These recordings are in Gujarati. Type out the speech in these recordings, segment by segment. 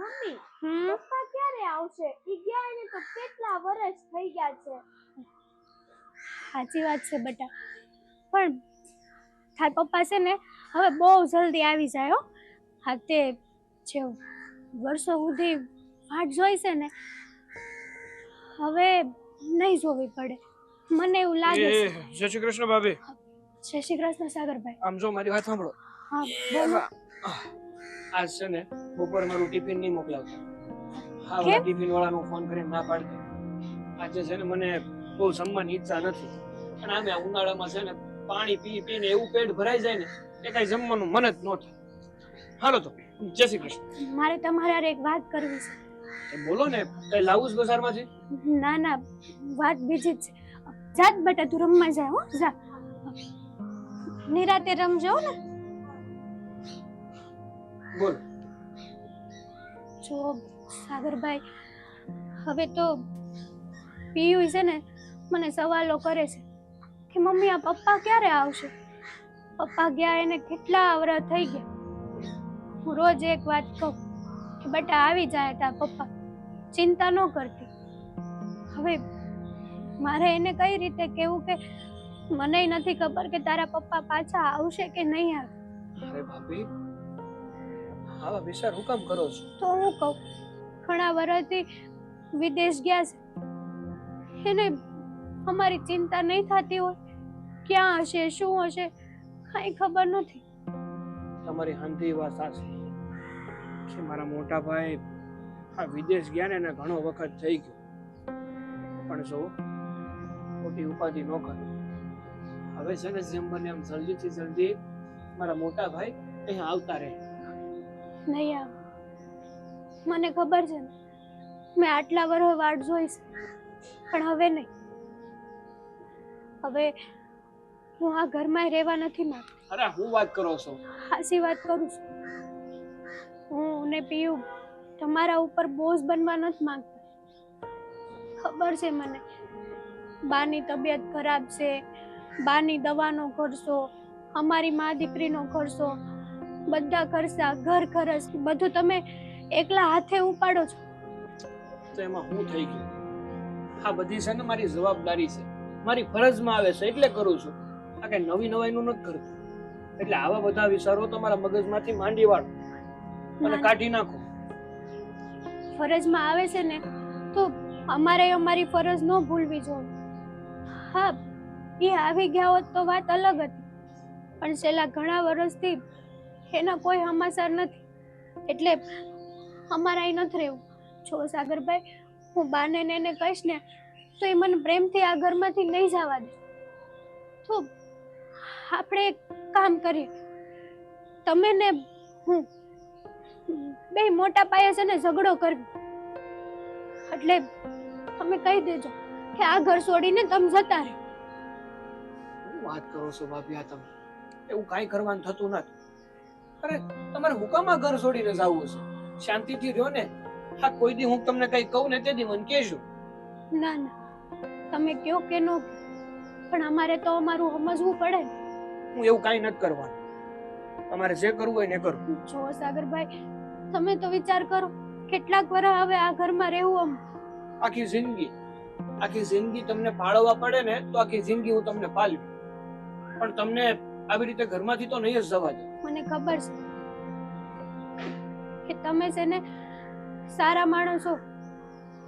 મમ્મી હમ પપ્પા ક્યારે આવશે? ઈ ગયા એને તો કેટલા વર્ષ થઈ ગયા છે. સાચી વાત છે બેટા, પણ તાર પપ્પા છે ને હવે બહુ જલ્દી આવી જાય હો. હા તે જે વર્ષો સુધી વાટ જોઈ છે ને હવે નહીં જોવી પડે, મને એવું લાગે છે. જય શ્રી કૃષ્ણ ભાભી. જય શ્રી કૃષ્ણ સાગરભાઈ. આમ જો મારી વાત સાંભળો. હા બોલો. આજ છે ને બપોરે મારું ટિફિન નહીં મોકલાવતા. હા કેમ? ઓલા ટિફિન વાળાનો ફોન કરીને ના પાડતી. આજે છે ને મને બહુ જમવાની ઈચ્છા નથી, પણ આમે આ ઉનાળામાં છે ને પાણી પી પીને એવું પેટ ભરાઈ જાય ને કે કઈ જમવાનું મન જ ન થાય. હાલો તો જય શ્રી કૃષ્ણ. મારે તમારે હારે એક વાત કરવી છે. એ બોલો ને, કઈ લાવું છે બજારમાંથી? ના ના, વાત બીજી જ છે. જાત બેટા તું રમવા જા હો, જા. નિરાતે રમજો ને. બોલ. જો સાગરભાઈ, હવે તો પિયુ છે ને મને સવાલો કરે છે કે મમ્મી આ પપ્પા ક્યારે આવશે? પપ્પા ગયા એને કેટલા વર્ષ થઈ ગયા. હું રોજ એક વાત કહું કે બેટા આવી જાય તાર પપ્પા, ચિંતા ન કરતી. હવે મારે એને કઈ રીતે કહેવું કે મને નથી ખબર કે તારા પપ્પા પાછા આવશે કે નહીં આવે. અરે ભાભી, આવા વિચાર હું કામ કરો છો? તો હું કહું, ઘણા વર્ષથી વિદેશ ગયા છે, એને અમારી ચિંતા નહીં થતી હોય? ક્યાં હશે, શું હશે, કાંઈ ખબર નથી. તમારી હાંધી વાત સાચી કે મારા મોટા ભાઈ આ વિદેશ ગયા ને એને ઘણો વખત થઈ ગયો, પણ જો ખોટી ઉપાધિ ન કરો. હવે છે ને જેમ બને એમ જલ્દીથી જલ્દી મારા મોટા ભાઈ અહીંયા આવતા રહે. નહીં આવે. મને ખબર છે ને, મેં આટલા વર્ષ વાટ જોઈશ, પણ હવે નહીં. હવે હું આ ઘરમાં રહેવા નથી માંગતી. અરે હું વાત કરો છો? હાસી વાત કરું છું. હું ને પિયુ તમારા ઉપર બોઝ બનવા નથી માંગતા. ખબર છે મને, બાની તબિયત ખરાબ છે, બાની દવાનો ખર્ચો, અમારી મા દીકરીનો ખર્ચો, બધા ખર્ચા, ઘર ખર્ચ બધું તમે એકલા હાથે ઉપાડો છો. તો એમાં હું થઈ ગયું? આ બધી છે ને મારી જવાબદારી છે, મારી ફરજમાં આવે છે એટલે કરું છું. આ કઈ નવી નવાઈનું નથી કરતું. એટલે આવા બધા વિચારો તમારા મગજમાંથી માંડી વાળો અને કાઢી નાખો. ફરજમાં આવે છે ને તો અમારે અમારી ફરજ ન ભૂલવી જોઈએ. હા, એ આવી ગયા હોત તો વાત અલગ હતી, પણ છેલ્લા ઘણા વર્ષથી એના કોઈ સમાચાર નથી, એટલે અમારે અહીં નથી રહેવું. જો સાગરભાઈ, હું બાને ને એને કહીશ ને તો એ મને પ્રેમથી આ ઘરમાંથી નહીં જવા દે. તો આપણે એક કામ કરીએ, તમે ને હું બે મોટા પાયે છે ને ઝઘડો કરવી. એટલે તમે કહી દેજો કે આ ઘર છોડીને તમે જતા રહો. શું વાત કરો છો ભાભી? આ તમે એવું કાંઈ કરવાનું થતું નથી. અરે તમારે હુકામાં ઘર છોડીને જવું છે? શાંતિથી રહ્યો ને. હા, કોઈ દી હું તમને કઈ કહું ને તેથી મને કહેજો. ના ના, તમે કયો કે નો કહો, પણ અમારે તો અમારું સમજવું પડે ને. હું એવું કાંઈ નથી કરવાનું. તમારે જે કરવું હોય ને કરો. જો સાગરભાઈ, તમે તો વિચાર કરો, કેટલાક વર્ષ હવે આ ઘરમાં રહેવું આમ. આખી જિંદગી તમને પાળવવા પડે ને તો આખી જિંદગી હું તમને પાલવી, પણ તમને આવી રીતે ઘરમાંથી તો નહીં જ જવા દે. મને ખબર છે કે તમે છે ને સારા માણસો,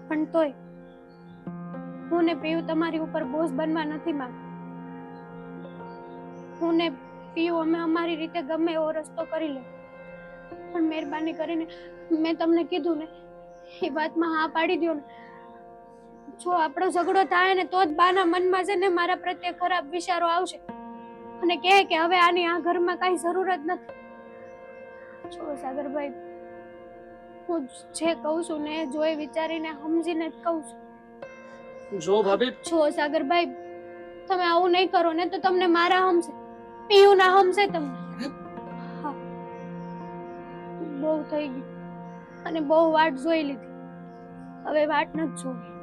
પણ તોય હું ને પિયુ તમારી ઉપર બોઝ બનવા નથી માંગતા. હું ને પિયુ અમે અમારી રીતે ગમે એવો રસ્તો કરી લે, પણ મહેરબાની કરીને મેં તમને કીધું ને એ વાતમાં હા પાડી દો ને. જો આપણો ઝઘડો થાય ને તો જ બાના મનમાં છે ને મારા પ્રત્યે ખરાબ વિચારો આવશે અને કહે કે હવે આની આ ઘરમાં કાંઈ જરૂર જ નથી. જો સાગરભાઈ, હું જે કહું છું ને જોઈ વિચારીને સમજીને જ કહું છું. જો ભાભી, જો સાગરભાઈ, તમે આવું નહીં કરો ને તો તમને મારા હમશે, પીયુ ના હમશે તમને. હા, બહુ થઈ ગયું અને બહુ વાટ જોઈ લીધી, હવે વાટ નથી જોવી.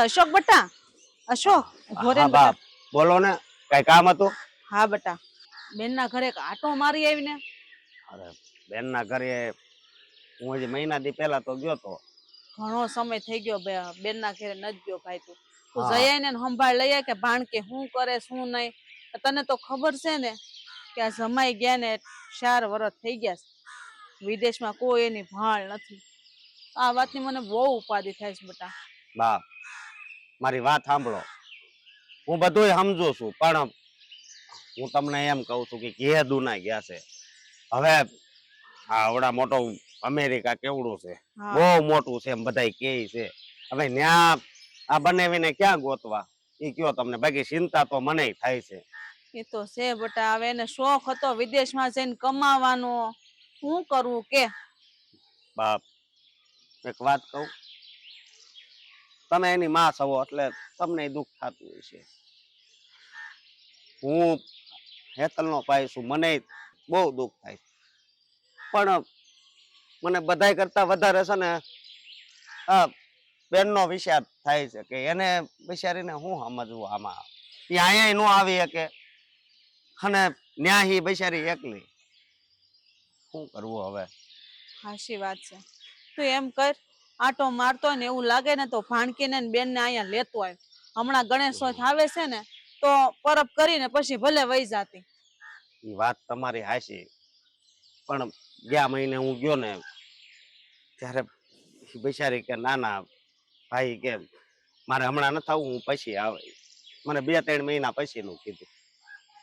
અશોક બટા, અશોક ઉભો રે હા ને બેટા. બાપ, બોલો ને, કઈ કામ હતું? હા બટા, બેનના ઘરે એક આટો મારી આવીને. અરે બેનના ઘરે હું હજી મહિના દી પહેલા તો ગયો તો. ઘણો સમય થઈ ગયો બેનના ઘરે નથી ગયો ભાઈ તું. તું હા. જઈ આવીને સંભાળ લઈ આય કે ભાણ કે શું કરે શું નહીં. તને તો ખબર છે ને કે આ જમાઈ ગયા ને 4 વર્ષ થઈ ગયા છે. વિદેશમાં કોઈ એની ભાળ નથી. આ વાતની મને બહુ ઉપાધિ થાય છે બેટા. બા મારી વાત સાંભળો. હું બધુંય સમજુ છું પણ હું તમને એમ કહું છું કે ઘે દુના ગયા છે. હવે આ આવડા મોટો અમેરિકા કેવડું છે, હા બહુ મોટું છે એમ બધાય કહે છે. હવે ન્યા આ બનાવીને ક્યાં ગોતવા એ કયો તમને. બાકી ચિંતા તો મને થાય છે. એ તો છે બેટા. હવે એને શોખ હતો વિદેશમાં જઈને કમાવાનો. શું કરવું કે. બાપ એક વાત કહું, તમે એની માં છો એટલે તમને દુઃખ થતું હોય છે. હું હેતલનો ભાઈ છું, મને બહુ દુઃખ થાય. પણ મને બધાય કરતા વધારે છે ને આ બેનનો વિચાર થાય છે કે એને બિચારીને શું સમજવું આમાં. એ અહીંયા ન આવી શકે અને ન્યા હી બિચારી એકલી. શું કરવું હવે? હાચી વાત છે. તું એમ કર, આટો મારતો હોય ને એવું લાગે ને તો ભાણકીને ને બેનને અહીંયા લેતો આવ. હમણાં ગણેશોથ આવે છે ને તો પરબ કરીને પછી ભલે વહી જાતી. એ વાત તમારી હાચી. પણ ગયા મહિને હું ગયો ને ત્યારે બિચારી કે ના ના ભાઈ કે મારે હમણાં નથી આવું, હું પછી આવે. મને 2-3 મહિના પછીનું કીધું.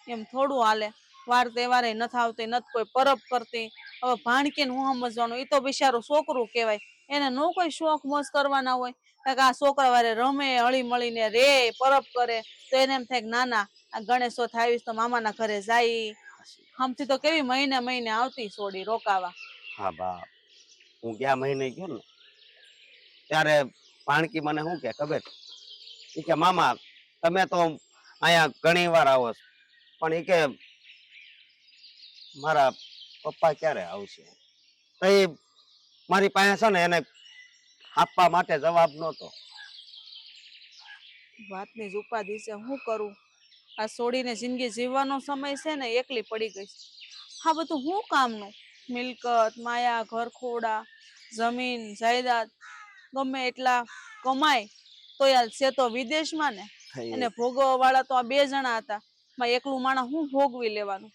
એમ થોડું હાલે. વાર તહેવારે નથી આવતી, નથી કોઈ પરબ કરતી. હવે ભાણકીને હું સમજવાનું. એ તો બિચારું છોકરું કહેવાય. એને નો કોઈ શોખ મોજ કરવાના હોય કે આ છોકરા વારે રમે, હળી મળીને રે, પરબ કરે. તો એને એમ થાય કે ના ના આ ગણેશોથ આવીશ તો મામાના ઘરે જાય. આમથી તો કેવી મહિને મહિને આવતી સોડી રોકાવા. હા બા, હું ગયા મહિને ગયો ને ત્યારે ભાણકી મને શું કે ખબર? એ કે મામા તમે તો અહીંયા ઘણી વાર આવો છો પણ એ કે મારા પપ્પા ક્યારે આવશે? તો એ મારી પાસે છે ને એને આપવા માટે જવાબ નહોતો. વાતની જ ઉપાધિ છે. શું કરું? આ સોડીને જિંદગી જીવવાનો સમય છે ને એકલી પડી ગઈ. હા બધું શું કામનું? મિલકત, માયા, ઘરખોડા, જમીન, જાયદાદ ગમે એટલા કમાય તો યાર છે તો વિદેશમાં ને. એને ભોગવવા વાળા તો આ 2 જણા હતા. માં એકલું માણસ હું ભોગવી લેવાનું?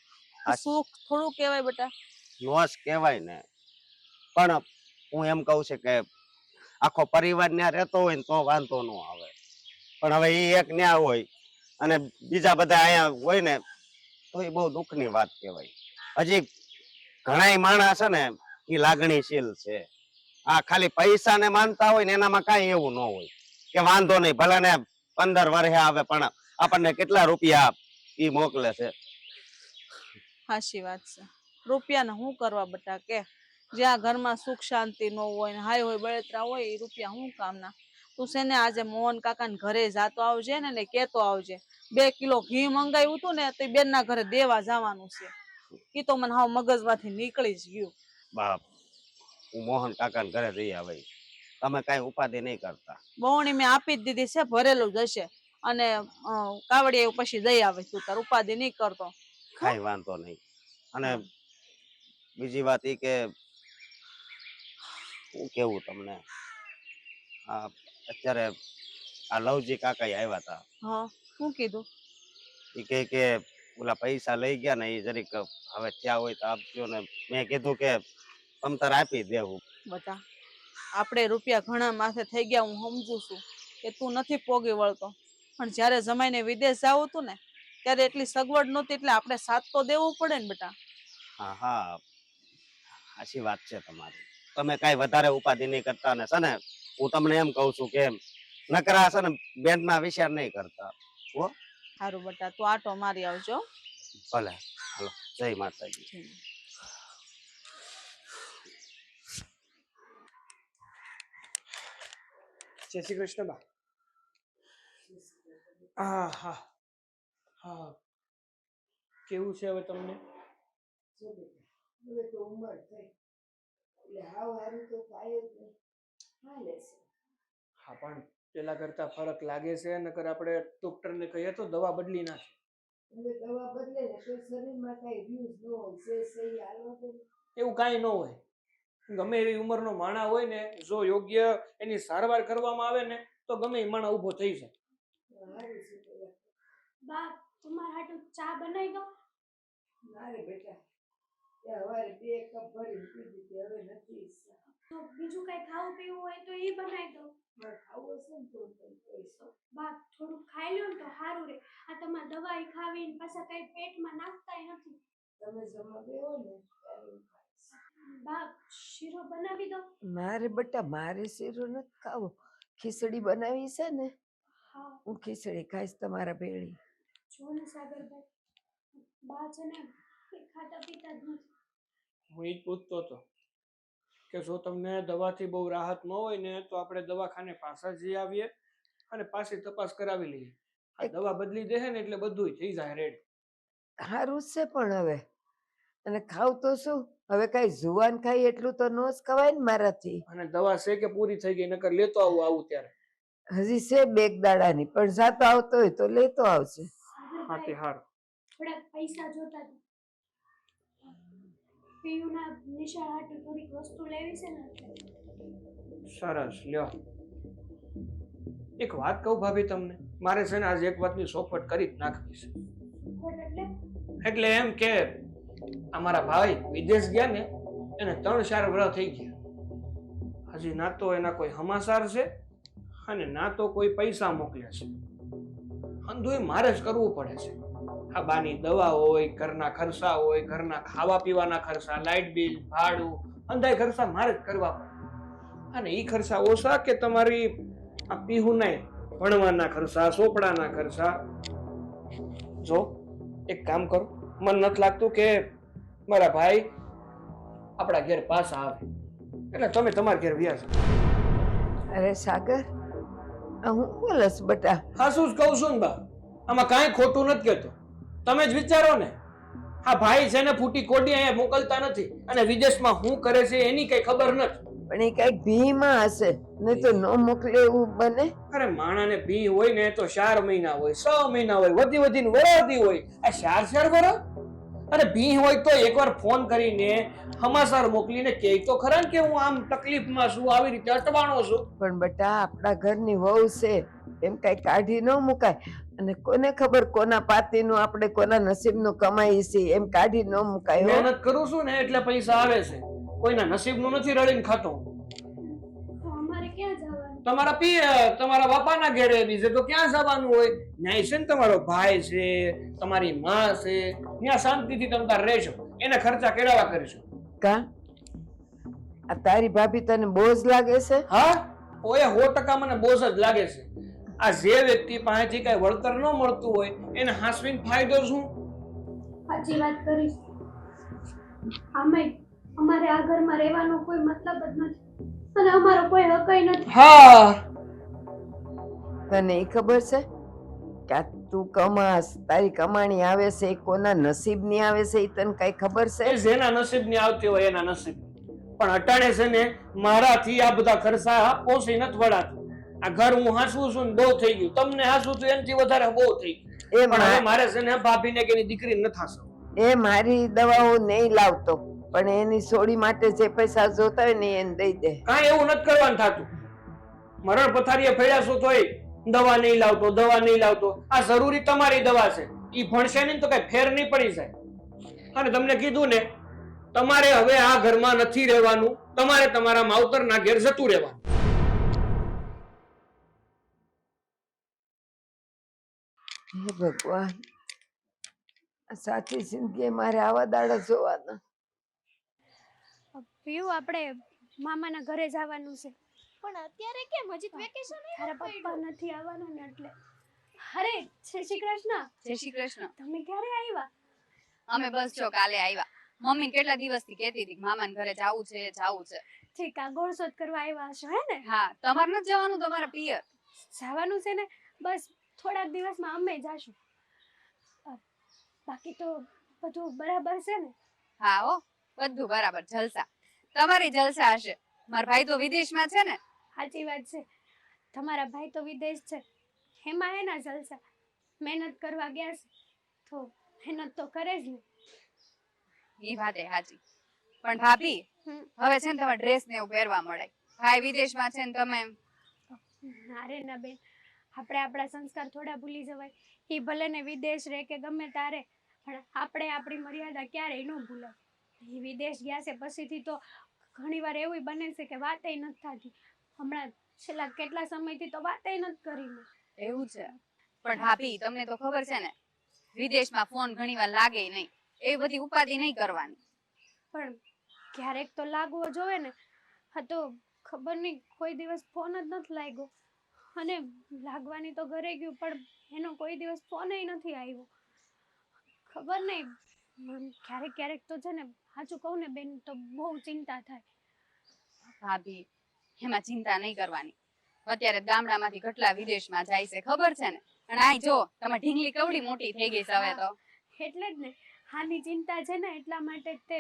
સુખ થોડું કહેવાય બેટા. નોશ કહેવાય ને. પણ હું એમ કહું છું કે આખો પરિવાર ત્યાં રહેતો હોય ને તો વાંધો ન આવે. પણ હવે એ એક ન્યા હોય અને બીજા બધા અહીંયા હોય ને તો એ બહુ દુઃખની વાત કહેવાય. હજી ઘણા માણસ છે ને એ લાગણીશીલ છે. આ ખાલી પૈસાને માનતા હોય ને એનામાં કાંઈ એવું ન હોય કે વાંધો નહીં ભલે ને 15 વર્ષે આવે પણ આપણને કેટલા રૂપિયા ઈ મોકલે છે. સાચી વાત છે. રૂપિયાને શું કરવા બેટા કે? જ્યાં ઘરમાં સુખ શાંતિ ન હોય ને હાય હોય બળતરા હોય એ રૂપિયા શું કામના? તું છે ને આજે મોહન કાકાને ઘરે જાતો આવજે ને કેતો આવજે. 2 કિલો ઘી મંગાવ્યું હતું ને તો બેનના ઘરે દેવા જવાનું છે. એ તો મને હાવ મગજમાંથી નીકળી જ ગયું. બાપ હું મોહન કાકાને ઘરે જઈ આવે. તમે કાંઈ ઉપાધિ નહીં કરતા. બહુણી મેં આપી જ દીધી છે, ભરેલું જ હશે. અને કાવડી એવું પછી દઈ આવે. તું તાર ઉપાધિ નહીં કરતો. કાંઈ વાંધો નહીં. અને બીજી વાત એ કે હું કેવું તમને, આ અત્યારે આ લવજી કાકા આવ્યા હતા. હા શું કીધું? એ કહે કે ઓલા પૈસા લઈ ગયા ને એ જરીક હવે થયા હોય તો આપજો ને. મેં કીધું કે તમ તાર આપી દેવું. બતા આપણે રૂપિયા ઘણા માથે થઈ ગયા હું સમજુ છું કે તું નથી પોગી વળતો. પણ જ્યારે જમાઈને વિદેશ જવું હતું ને ત્યારે એટલી સગવડ નહોતી એટલે આપણે સાથ તો દેવું પડે ને બેટા. હા હા સાચી વાત છે તમારી. તમે કાંઈ વધારે ઉપાધિ નહીં કરતા ને છે ને. હું તમને એમ કહું છું કે નકરા છે ને બેનના વિચાર નહીં કરતા. હો સારું બેટા તું આટો મારી આવજો. ભલે હાલો, જય માતાજી. જય શ્રી કૃષ્ણ બા. હા હા હા. કેવું છે હવે તમને? હવે તો ઉંમર થઈ એટલે હાવ હારું તો થાય જ નહીં. હાલે છે. હા પણ પેલા કરતા ફરક લાગે છે. નકર આપણે ડોક્ટરને કહીએ તો દવા બદલી નાખે. અને દવા બદલે ને તો શરીરમાં કાંઈ વ્યૂઝ ન હોય સહી હાલવા દે ને. એવું કાંઈ ન હોય. ગમે એવી ઉંમરનો માણા હોય ને, જો યોગ્ય એની સારવાર કરવામાં આવે ને તો ગમે એ માણા ઊભો થઈ જાય. સારું છે પેલા. બા તમારા હાટુ ચા બનાવી દો. મારે બેટા એ હવારે 2 કપ ભરીને પીધી હતી, હવે નથી ઈચ્છા. તો બીજું કઈ ખાવું પીવું હોય તો એ બનાવી દો. મારે ખાવું હશે ને તો તને કહીશ. બા થોડું ખાઈ લો ને તો સારું રે. આ તમારે દવાઈ ખાવીને પાછા કઈ પેટમાં નાખતાય નથી. તમે જમવા બેહો ને ત્યારે હું ખાઈશ. બા શીરો બનાવી દો. મારે બેટા મારે શીરો નથી ખાવો, ખીચડી બનાવી છે ને, હા હું ખીચડી ખાઈશ તમારા ભેળી. જો ને સાગરભાઈ, બા છે ને એ ખાતા પીતા જ નથી. હું એ જ પૂછતો હતો કે જો તમને દવાથી બહુ રાહત ન હોય ને તો આપણે દવાખાને પાછા જઈ આવીએ અને પાછી તપાસ કરાવી લઈએ. આ દવા બદલી દે ને એટલે બધું થઈ જાય રેડ. સારું જ છે પણ હવે, અને ખાવ તો શું હવે, કઈ જુવાન ખાઈ એટલું તો નો જ ખવાય ને મારાથી. અને દવા છે કે પૂરી થઈ ગઈ, નકર લેતો આવું ત્યારે. હજી છે 2 દાડાની, પણ જાતો આવતો હોય તો લેતો આવશે. હા તે હારું. થોડાક પૈસા જોતા હતા. પીયુના નિશાળ હાટુ થોડીક વસ્તુ લેવી છે ને એટલે. સરસ લ્યો. એક વાત કહું ભાભી તમને, મારે છે ને આજે એક વાતની સોફટ કરી જ નાખવી છે. ખોટ એટલે એટલે એમ કે અમારા ભાઈ વિદેશ ગયા ને એને 3-4 વર્ષ થઈ ગયા. હજી ના તો એના કોઈ સમાચાર છે અને ના તો કોઈ પૈસા મોકલ્યા છે. અંધુએ મારે જ કરવું પડે છે. આ બાની દવા હોય, ઘરના ખર્ચા હોય, ઘરના ખાવા પીવાના ખર્ચા, લાઇટ બિલ, ભાડું, અંધાય ખર્ચા મારે જ કરવા પડે. અને એ ખર્ચા ઓછા કે તમારી આ પીહુના ભણવાના ખર્ચા, ચોપડાના ખર્ચા. જો એક કામ કરો, મને નથી લાગતું કે મારા ભાઈ આપણા ઘેર પાછા આવે, એટલે તમે તમારા ઘેર વ્યા છો. અરે સાગર, આ હું બોલસ બેટા? હા શું જ કહું છું ને બા, આમાં કાંઈ ખોટું નથી કહેતો. તમે જ વિચારો ને, આ ભાઈ છે ને ફૂટી કોડી અહીંયા મોકલતા નથી અને વિદેશમાં શું કરે છે એની કઈ ખબર નથી. પણ એ કઈક ભીમાં હશે, નહીં તો ન મોકલે એવું બને. અરે માણાને ભી હોય ને તો 4 મહિના હોય, 6 મહિના હોય, વધીને વરાતી હોય. આ 4 વર્ષ? અરે ભી હોય તો એકવાર ફોન કરીને સમાચાર મોકલીને કહે તો ખરા ને કે હું આમ તકલીફમાં છું, આવી રીતે અટવાણો છું. પણ બેટા આપણા ઘરની વહુ છે, એમ કઈ કાઢી ન મુકાય. અને કોને ખબર કોના પાતીનું આપણે કોના નસીબનું કમાઈ છે, એમ કાઢી ન મુકાય. મહેનત કરું છું ને એટલે પૈસા આવે છે, કોઈના નસીબનું નથી રડીને ખાતો. તો અમારે ક્યાં જવાનું? તમારા બાપાના ઘરે, બીજે તો ક્યાં જવાનું હોય? ન્યાય છે ને તમારો ભાઈ છે, તમારી માં છે, ત્યાં શાંતિથી તમે તાર રહેશો, એને ખર્ચા કેળાવા કરીશું. કા આ તારી ભાભી તને બોજ લાગે છે? હા, ઓએ 100% મને બોજ જ લાગે છે. આ જે વ્યક્તિ પાસેથી કઈ વળતર ન મળતું હોય એને હાંસવીને ફાયદો શું? સાચી વાત કરીશ. આમે અમારે આ ઘરમાં રહેવાનો કોઈ મતલબ જ નથી અને અમારો કોઈ હકય નથી. હા, તને એ ખબર છે કે આ તું કમાસ, તારી કમાણી આવે છે એ કોના નસીબની આવે છે એ તને કઈ ખબર છે? એ જેના નસીબની આવતી હોય એના નસીબ. પણ અટાણે છે ને મારાથી આ બધા ખર્ચા પોસી નથી વળાતું. આ ઘર હું હાંસવું છું ને બહુ થઈ ગયું, તમને હાંસવું છું એનાથી વધારે બહુ થઈ ગયું. પણ હવે મારે છે ને ભાભીને કે એની દીકરી નથી હાંસવું. એ મારી દવાઓ નહીં લાવતો, પણ એની સોડી માટે જે પૈસા જોતા હોય ને એને દઈ દે. કાંઈ એવું નથી કરવાનું થતું. મરણ પથારીએ પડ્યા છો તોય દવા નહીં લાવતો. આ જરૂરી તમારી દવા છે, ઈ ભણશે નહીં તો કઈ ફેર નહીં પડી જાય. અને તમને કીધું ને, તમારે હવે આ ઘરમાં નથી રહેવાનું, તમારે તમારા માવતરના ઘેર જતું રહેવાનું. હે ભગવાન, આ સાચી જિંદગી મારે આવા દાડા જોવાના. પીયુ આપણે મામાના ઘરે જવાનું છે. પણ અત્યારે કેમ? હજી વેકેશન તારા પપ્પા નથી આવવાના ને એટલે. અરે જય શ્રી કૃષ્ણ. જય શ્રી કૃષ્ણ. તમે ક્યારે આવ્યા? અમે બસ જો કાલે આવ્યા. મમ્મી કેટલા દિવસથી કહેતી હતી મામાના ઘરે જાવું છે. ઠીક, આ ગોળસોત કરવા આવ્યા હશો હે ને? હા, તમારે નથી જવાનું? તમારા પિયર જવાનું છે ને, બસ થોડાક દિવસમાં અમે જાશું. બાકી તો બધું બરાબર છે ને? હા હો, બધું બરાબર. જલસા. તમારી જલસા હશે. મારા ભાઈ તો વિદેશમાં છે ને. સાચી વાત છે, તમારા ભાઈ તો વિદેશ છે, એમાં એના જલસા. મહેનત કરવા ગયા છે, તો મહેનત તો કરે જ ને. એ વાત એ સાચી. પણ ભાભી હમ. હવે છે ને તમારે ડ્રેસ ને એવું પહેરવા મળે. ભાઈ વિદેશમાં છે ને તમે ના રે ના બેન, આપણે આપણા સંસ્કાર થોડા ભૂલી જવાય. એ ભલે ને વિદેશ રહે કે ગમે તારે, પણ આપણે આપણી મર્યાદા ક્યારેય ન ભૂલાય. એ વિદેશ ગયા છે પછીથી તો ઘણીવાર એવું બને છે કે વાતેય નથી થતી. હમણાં છેલ્લા કેટલા સમયથી તો વાતેય નથી કરી મેં. એવું છે. પણ ભાભી તમને તો ખબર છે ને વિદેશમાં ફોન ઘણીવાર લાગે નહીં. એ બધી ઉપાધિ નહીં કરવાની. પણ ક્યારેક તો લાગવો જોવે ને. હા તો ખબર નહીં કોઈ દિવસ ફોન જ નથી લાગ્યો, અને લાગવાની તો ઘરે ગયું પણ એનો કોઈ દિવસ ફોનય નથી આવ્યો. ખબર નહીં, ક્યારેક ક્યારેક તો છે ને સાચું કહું ને બેન તો બહુ ચિંતા થાય. ભાભી એમાં ચિંતા નહીં કરવાની. અત્યારે ગામડામાંથી કેટલા વિદેશમાં જાય છે ખબર છે ને. અને આ જો તમે ઢીંગલી કવડી મોટી થઈ ગઈ છે હવે તો. એટલે જ ને હાની ચિંતા છે ને, એટલા માટે જ તે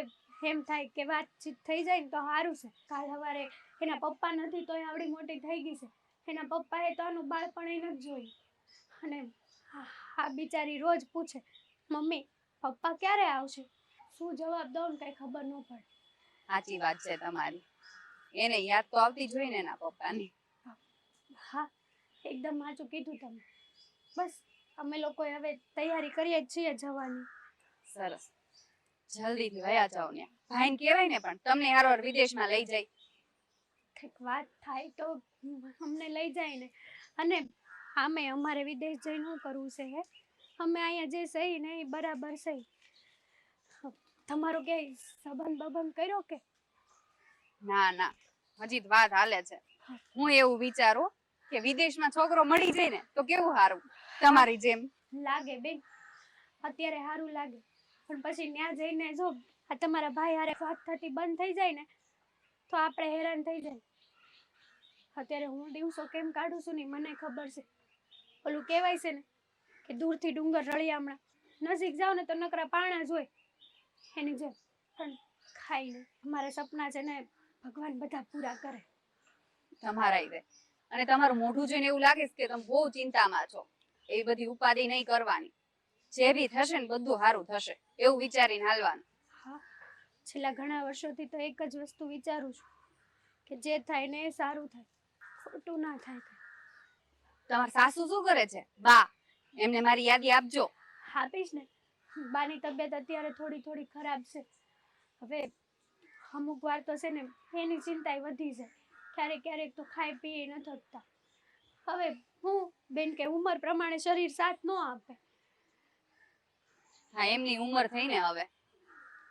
એમ થાય કે વાતચીત થઈ જાય ને તો સારું છે. કાલ સવારે એના પપ્પા નથી તોય આવડી મોટી થઈ ગઈ છે. એના પપ્પાએ તો આનું બાળપણ નથી જોયું. અને આ બિચારી રોજ પૂછે, મમ્મી પપ્પા ક્યારે આવશે? શું જવાબ દઉં ને કઈ ખબર ન પડે. સાચી વાત છે તમારી. એને યાદ તો આવતી જ હોય ને એના પપ્પાની. હા, એકદમ સાચું કીધું તમે. બસ અમે લોકો હવે તૈયારી કરીએ જ છીએ જવાની. સરસ. જલ્દીથી વયા જાઓ ને. ભાઈને કહેવાય ને પણ તમને હારોહાર વિદેશમાં લઈ જાય. કંઈક વાત થાય તો અમને લઈ જાય ને. અને આમે અમારે વિદેશ જઈને શું કરવું છે હે? અમે અહીંયા જે સહી ને એ બરાબર સહી. તમારો ક્યાંય સંબંધ કર્યો કે? ના ના, હજી તો વાત હાલે છે. હું એવું વિચારું કે વિદેશમાં છોકરો મળી જાય ને તો કેવું સારું, તમારી જેમ. લાગે બેન, અત્યારે સારું લાગે, પણ પછી ત્યાં જઈને જો આ તમારા ભાઈ હારે વાત થતી બંધ થઈ જાય ને તો આપણે હેરાન થઈ જાય. અત્યારે હું દિવસો કેમ કાઢું છું ને મને ખબર છે. ઓલું કહેવાય છે ને કે દૂરથી ડુંગર રળિયામણા, નજીક જાઓ ને તો નકરા પાણા જ હોય. એની જેમ. પણ ખાઈ ને અમારા સપના છે ને ભગવાન બધા પૂરા કરે. તમારા રે. અને તમારું મોઢું જોઈને એવું લાગે છે કે તમે બહુ ચિંતામાં છો. એવી બધી ઉપાધિ નહીં કરવાની. જે બી થશે ને બધું સારું થશે એવું વિચારીને હાલવાનું. હા, છેલ્લા ઘણા વર્ષોથી તો એક જ વસ્તુ વિચારું છું કે જે થાય ને એ સારું થાય, ખોટું ના થાય. તમારા સાસુ શું કરે છે? બા, એમને મારી યાદી આપજો. આપીશ ને. બાની તબિયત અત્યારે થોડી ખરાબ છે. હવે અમુક વાર તો છે ને એની ચિંતા વધી જાય. ક્યારેક ક્યારેક તો ખાઈ પી ન થકતા. હવે હું બેન કે ઉંમર પ્રમાણે શરીર સાથ ન આપે. હા, એમની ઉંમર થઈ ને હવે.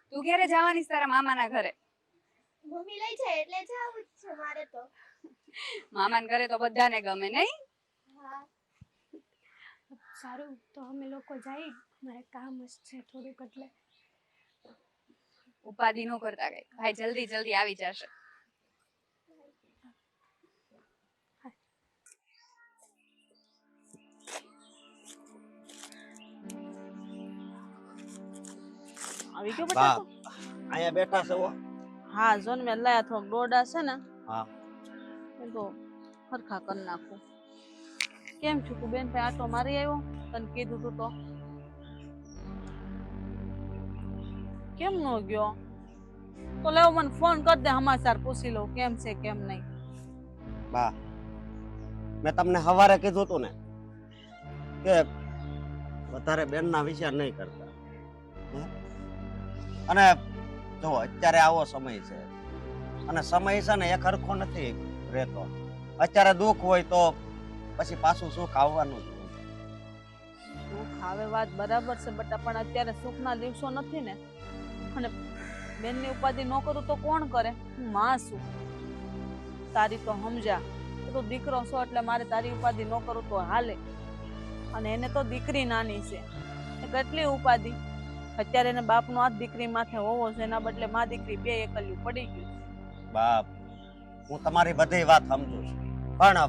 તું ક્યારે જવાની તારા મામાના ઘરે? મમ્મી લઈ જાય એટલે જાવું જ છે મારે તો. મામાના ઘરે તો બધાને ગમે નહીં? હા. સારું, તો અમે લોકો જઈએ. મારે કામ જ છે થોડુંક એટલે. ઉપાધિ ન કરતા કઈ. ભાઈ જલ્દી આવી જશે. આવી ગયો બા, બટા? અહીંયા બેઠા છે હો. હા, જો ને મેં લાયા થોડોક ડોડા છે ને. હા. એ તો હરખા કરી નાખું. કેમ છું બેન? ભાઈ આટો મારી આવ્યો? તને કીધું તું તો કેમ નો ગયો? તો લેવો મને ફોન કરી દે, સમાચાર પૂછી લો કેમ છે કેમ નહીં. બા, મેં તમને સવારે કીધું તું ને કે વધારે બેનના વિચાર નહીં કરતા. અને જો અત્યારે આવો સમય છે, અને સમય છે ને એક હરખો નથી રહેતો. અત્યારે દુઃખ હોય તો પછી પાછું સુખ આવવાનું જ હોય. સુખ આવે વાત બરાબર છે બટા, પણ અત્યારે સુખના દિવસો નથી ને. અને બેનની ઉપાધિ ન કરું તો કોણ કરે? હું માં છું તારી, તો સમજા. તું દીકરો છો એટલે મારે તારી ઉપાધિ ન કરું તો હાલે. અને એને તો દીકરી નાની છે, કેટલી ઉપાધિ. અત્યારે એને બાપનો હાથ દીકરી માથે હોવો છે, એના બદલે માં દીકરી બે એકલ્યું પડી ગયું. બાપ, હું તમારી બધી વાત સમજુ છું, પણ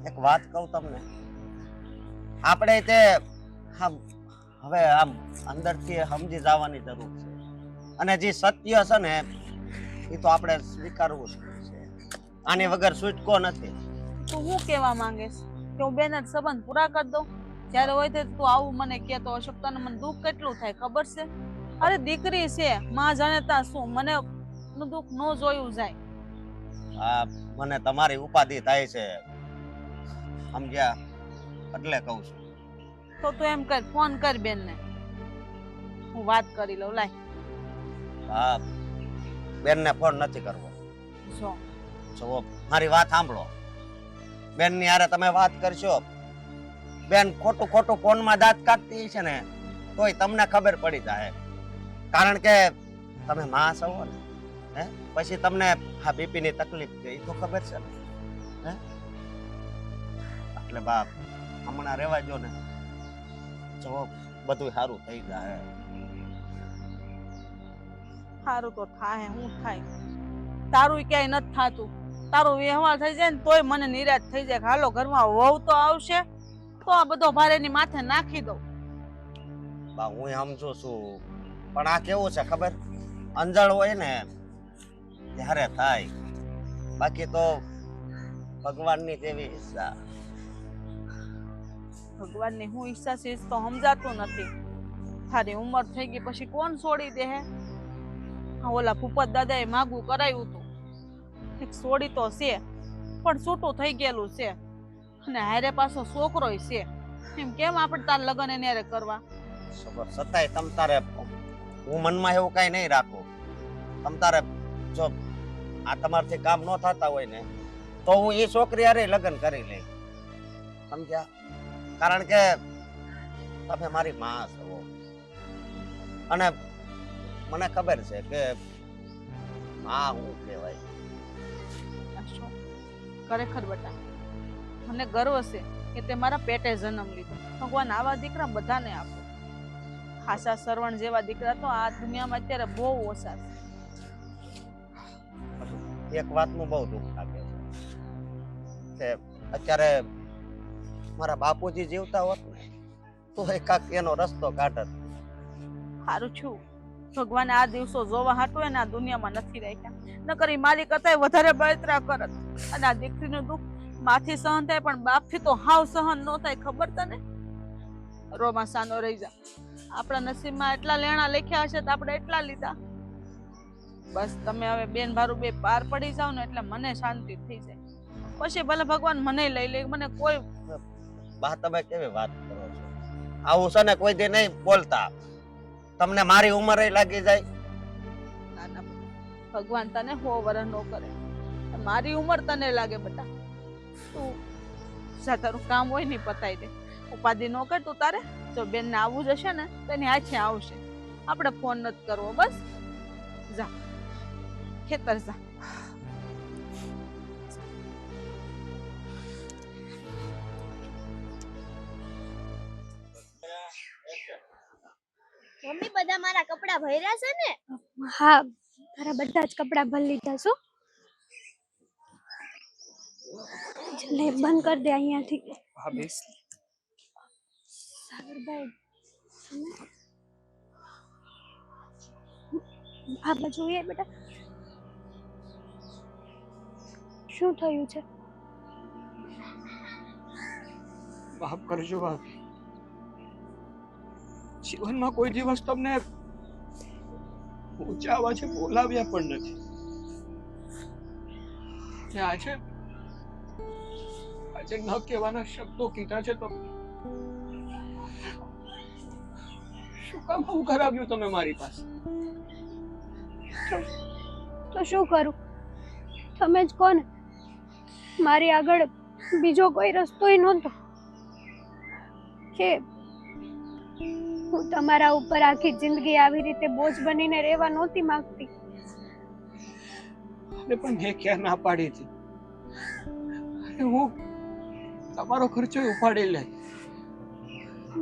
એક વાત કહું તમને. આપણે તે હવે આમ અંદરથી સમજી જવાની જરૂર છે. અને જે સત્ય છે ને એ તો આપણે સ્વીકારવું છે. આની વગર છૂટકો નથી. તું શું કહેવા માંગે છે? કે હું બેન સંબંધ પૂરા કરી દઉં? જ્યારે હોય તે તું આવું મને કહેતો અશોક, તને મને દુઃખ કેટલું થાય ખબર છે? અરે દીકરી છે, માં જાણે તા શું, મને દુઃખ ન જોયું જાય. આ મને તમારી ઉપાધિ થાય છે, સમજ્યા? એટલે કહું છું. તો તું એમ કર, ફોન કર બેનને, હું વાત કરી લઉં. લાય. હા, બેનને ફોન નથી કરવો. જો મારી વાત સાંભળો, બેનની હારે તમે વાત કરશો, બેન ખોટું ખોટું ફોનમાં દાંત કાઢતી છે ને, તોય તમને ખબર પડી જાય. કારણ કે તમે માં છો ને, હે? પછી તમને આ બીપી ની તકલીફ છે એ તો ખબર છે ને, હે? એટલે બાપ હમણાં રહેવા જો ને, જો બધું સારું થઈ જાય. સારું તો થાય, હું થાય? તારું ક્યાંય નથી થાતું. તારો વ્યવહાર થઈ જાય ને તોય મને નિરાશ થઈ જાય. હાલો ઘરમાં વહુ તો આવશે તો આ બધો ભારે ની માથે નાખી દઉં. બા હું સમજુ છું, પણ આ કેવું છે ખબર? અંજળ હોય ને ત્યારે થાય, બાકી તો ભગવાનની જેવી ઈચ્છા. ભગવાનની હું ઈચ્છા છે તો સમજાતું નથી. તારી ઉંમર થઈ ગઈ પછી કોણ છોડી દે હે? ઓલા ભૂપત દાદાએ માગું કરાયું હતું, એક છોડી તો છે પણ છૂટું થઈ ગયેલું છે, અને હારે પાછો છોકરોય છે. એમ કેમ આપણે તાર લગ્ન એને હારે કરવા? સતાય તમ તારે, હું મનમાં એવું કઈ નહીં રાખું. તમ તારે જો આ તમારથી કામ ન થતા હોય ને તો હું એ છોકરી હારે લગ્ન કરી લઈ, સમજ્યા? કારણ કે તમે મારી માં છો, અને મને ખબર છે કે માં હું કહેવાય. ખરેખર બેટા, મને ગર્વ છે કે તે મારા પેટે જન્મ લીધો. ભગવાન આવા દીકરા બધાને આપે. ખાસા સરવણ જેવા દીકરા તો આ દુનિયામાં અત્યારે બહુ ઓછા છે. એક વાતનું બહુ દુઃખ લાગે છે કે અત્યારે મારા બાપુજી જીવતા હોત ને તો એકાક એનો રસ્તો કાઢત. સારું છું, ભગવાને આ દિવસો જોવા હાટું એને આ દુનિયામાં નથી રાખ્યા, નકર ઈ મારી કરતા વધારે બળતરા કરત. અને આ દીકરીનું દુઃખ માથી સહન થાય પણ બાપથી તો હાવ સહન ન થાય. ખબર તને? રોમા સાનો રહી જા. આપણા નસીબમાં એટલા લેણા લખ્યા હશે તો આપણે એટલા લીધા. બસ તમે હવે બેન ભારું બે પાર પડી જાવ ને એટલે મને શાંતિ થઈ જાય. પછી ભલે ભગવાન મને લઈ લે, મને કોઈ. બા તમે કેવી વાત કરો છો? આવું છે ને કોઈ દી નહીં બોલતા. તમને મારી ઉંમર લાગી જાય. ના ના, ભગવાન તને 100 વર્ષ નો કરે, મારી ઉંમર તને લાગે બેટા. તું તારું કામ હોય ને પતાઈ દે, ઉપાધિ ન કર તું. તારે જો બેન ને આવવું જ હશે ને તો એની હાથે આવશે, આપણે ફોન નથી કરવો. બસ જા ખેતર જા. મમ્મી બધા મારા કપડા ભર્યા છે ને? હા, તારા બધા જ કપડાં ભરી લીધા છો. લે બંધ કર દે અહીંયાથી. હા બેસ. સાગરભાઈ, આ બાજુ એ બેટા, શું થયું છે? માફ કરજો ભાભી, જીવનમાં કોઈ દિવસ તમને ઊંચા અવાજે બોલાવ્યા પણ નથી. આજે ન કહેવાના શબ્દો કીધા છે તો શું કામ આવું કરાવ્યું તમે મારી પાસે? તો શું કરું? તમે જ કોને, મારી આગળ બીજો કોઈ રસ્તો નહોતો કે હું તમારા ઉપર આખી જિંદગી આવી રીતે બોજ બનીને રહેવા નહોતી માંગતી. પણ મેં ક્યાં ના પાડી હતી? હું તમારો ખર્ચો ઉપાડી લે,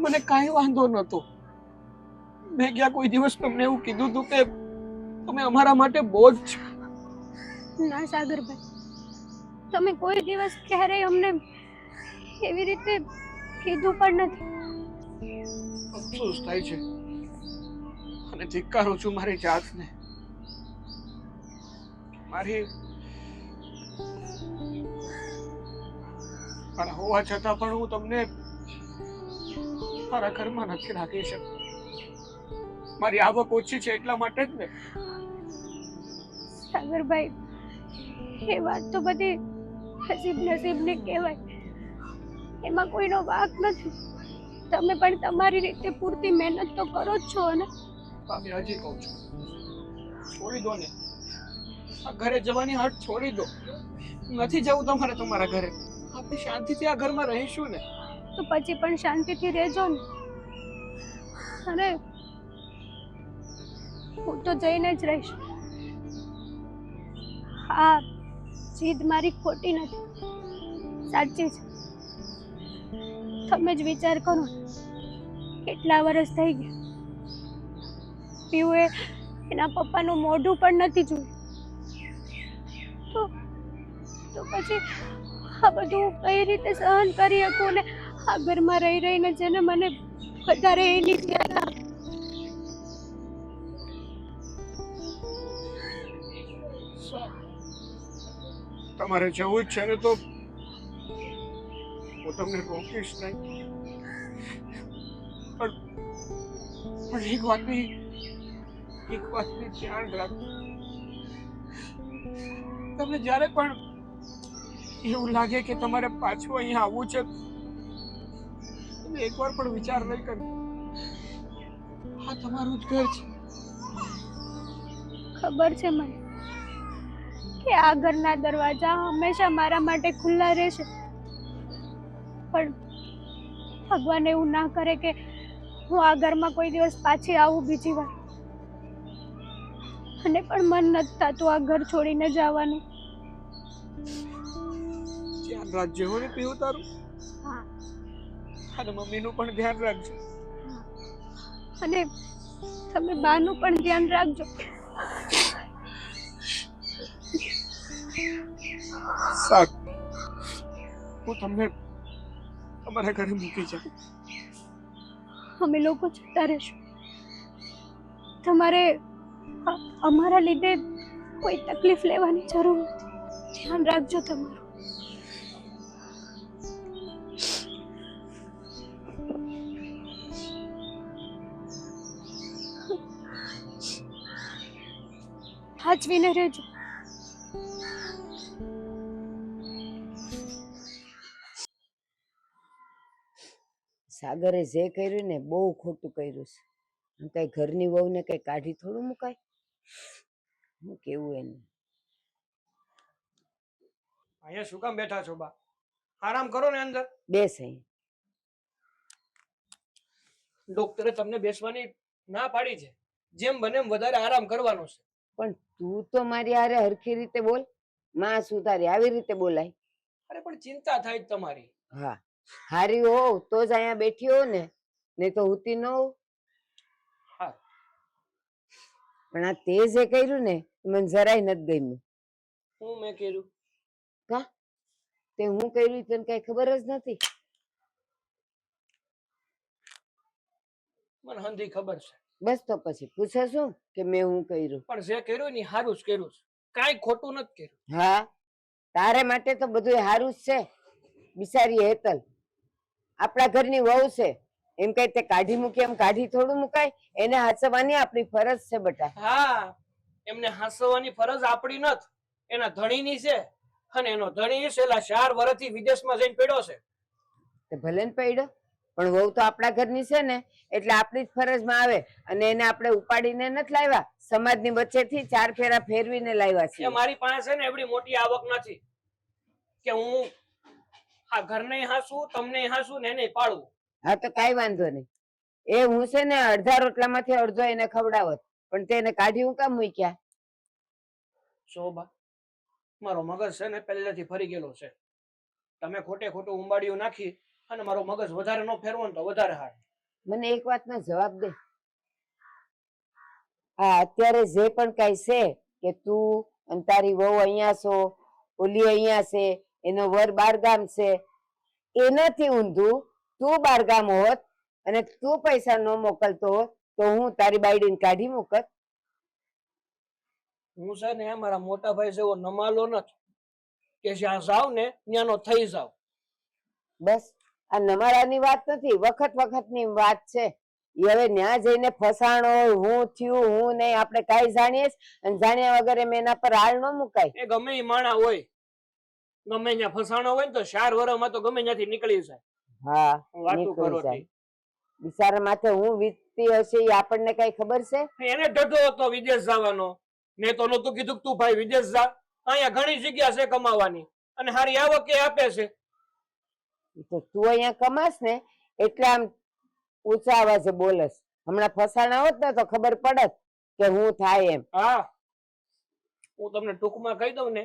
મને કાંઈ વાંધો નતો. મેં ક્યાં કોઈ દિવસ તમને એવું કીધું હતું કે તમે અમારા માટે બોજ છો? ના સાગરભાઈ, તમે કોઈ દિવસ ક્યારેય અમને એવી રીતે કીધું પણ નથી. અફસોસ થાય છે અને ધિક્કારું છું મારી જાતને. મારી પણ હોવા છતાં પણ હું તમને મારા ઘરમાં નથી રાખી શકતો. મારી આવક ઓછી છે એટલા માટે જ ને. સાગરભાઈ, એ વાત તો બધી નસીબને કહેવાય, એમાં કોઈનો વાંક નથી. તમે પણ તમારી રીતે પૂરતી મહેનત તો કરો જ છો ને. ભાભી, હજી કહું છું, છોડી દો ને. આ ઘરે જવાની હટ છોડી દો. નથી જવું તમારે તમારા ઘરે. આપણે શાંતિથી આ ઘરમાં રહીશું ને. તો પછી પણ શાંતિથી રહેજો ને. અને હું તો જઈને જ રહીશ. હા, જીદ મારી ખોટી નથી, સાચી છે. તમે જ વિચાર કરો, કેટલા વર્ષ થઈ ગયા, પીયુએ એના પપ્પાનું મોઢું પણ નથી જોયું. તો પછી આ બધું કઈ રીતે સહન કરી શકું ને? આ ઘરમાં રહી રહીને જેને મને વધારે એની યાદ આવે. તમારે જવું જ છે ને તો હું તમને રોકીશ નહીં. પણ એક વાતની ધ્યાન રાખજો. તમને જ્યારે પણ એવું લાગે કે તમારે પાછું અહીંયા આવવું છે, તમે એકવાર પણ વિચાર નહીં કરજો. આ તમારું જ ઘર છે. ખબર છે મને કે આ ઘરના દરવાજા હંમેશા મારા માટે ખુલ્લા રહેશે, પણ ભગવાન એવું ના કરે કે હું આ ઘરમાં કોઈ દિવસ પાછી આવું બીજી વાર. અને પણ મન નથી થતું આ ઘર છોડીને જવાનું. ધ્યાન રાખજો હો ને પીવું તારું. હા. અને મમ્મીનું પણ ધ્યાન રાખજો. અને તમે બાનું પણ ધ્યાન રાખજો. સારું, હું તમને તમારા ઘરે મૂકી જાઉં. અમે લોકો જતા રહેશું. તમારે અમારા લીધે કોઈ તકલીફ લેવાની જરૂર નથી. ધ્યાન રાખજો તમારું. સાચવીને રહેજો. સાગરે જે કર્યું ને બહુ ખોટું કર્યું છે. આમ કઈ ઘરની વહુને કઈ કાઢી થોડું મુકાય. હું કેવું એને. અહીંયા શું કામ બેઠા છો બા? આરામ કરો ને અંદર. બેસ અહીં. ડોક્ટરે તમને બેસવાની ના પાડી છે. જેમ બને એમ વધારે આરામ કરવાનો છે. પણ તું તો મારી હારે હરખી રીતે બોલ. માં શું તારી આવી રીતે બોલાય? અરે પણ ચિંતા થાય જ તમારી. હા, હારી હોવ તો જ અહીંયા બેઠી હોવ ને, નહીં તો હુતી ન હોવ. હા. પણ આ તે જે કર્યું ને મને જરાય નથી ગમ્યું. હું મેં કર્યું? કા તે હું કર્યું તને કઈ ખબર જ નથી? મને હંધી ખબર છે. બસ તો પછી પૂછે શું કે મેં હું કર્યું? પણ જે કર્યું ને સારું જ કર્યું છે. કાંઈ ખોટું નથી કર્યું. હા, તારે માટે તો બધું સારું જ છે. બિચારી હેતલ આપણા ઘરની વહુ છે, એમ કઈ તે કાઢી મૂકી એમ કાઢી થોડું મુકાય? એને હાચવવાની આપણી ફરજ છે બેટા. હા, એમને હાંસવાની ફરજ આપણી નથી, એના ધણીની છે. અને એનો ધણી છેલ્લા 4 વર્ષથી વિદેશમાં જઈને પડ્યો છે. તે ભલે ને પડ્યો, પણ વહુ તો આપણા ઘરની છે ને, એટલે આપણી જ ફરજમાં આવે. અને એને આપણે ઉપાડીને નથી લાવ્યા, સમાજની વચ્ચેથી 4 ફેરા ફેરવીને લાવ્યા એ છે. મારી પાસે છે ને એવડી મોટી આવક નથી કે હું આ ઘરને હાંસું, તમને હાંસું ને એને પાળવું. હા તો કાંઈ વાંધો નહીં. એ હું છે ને અડધા રોટલામાંથી અડધો એને ખવડાવત, પણ તેને કાઢી હું કામ મૂક્યા? શોભા, મારો મગજ છે ને પહેલેથી ફરી ગયેલો છે. તમે ખોટે ખોટું ઉંબાડિયું નાખી અને મારો મગજ વધારે ન ફેરવો ને તો વધારે હારું. મને એક વાતનો જવાબ દે. આ અત્યારે જે પણ કઈ છે કે તું અને તારી વહુ અહીંયા છો, ઓલી અહીંયા છે, એનો વર બારગામ છે, એનાથી ઊંધું તું બારગામ હોત અને તું પૈસા ન મોકલતો હોત તો હું તારી બાયડીને કાઢી મૂકત? હું છે ને મારા મોટા ભાઈ જેવો નમાલો નથી કે જ્યાં જાવ ને ત્યાંનો થઈ જાવ. બસ આ નમારાની વાત નથી, વખત વખતની વાત છે. ઈ હવે ન્યા જઈને ફસાણો હોય, હું થયું હું નહીં, આપણે કાંઈ જાણીએ જ, અને જાણ્યા વગર એમ એના પર હાલ ન મુકાય. એ ગમે ઈ માણા હોય, ગમે ત્યાં ફસાણો હોય ને તો 4 વર્ષમાં તો ગમે ત્યાંથી નીકળી જાય. હા, વાતું નીકળી કરો જાય. તી. બિચારા માથે હું વીતતી હશે એ આપણને કઈ ખબર છે? એને ડઢો હતો વિદેશ જવાનો. મેં તો નહોતું કીધું કે તું ભાઈ વિદેશ જા, અહીંયા ઘણી જગ્યા છે કમાવાની અને હારી આવક એ આપે છે. ઈ તો તું અહીંયા કમાસ ને એટલે આમ ઊંચા અવાજે બોલસ. હમણાં ફસાણા હોત ને તો ખબર પડત કે હું થાય એમ. હા, હું તમને ટૂંકમાં કહી દઉં ને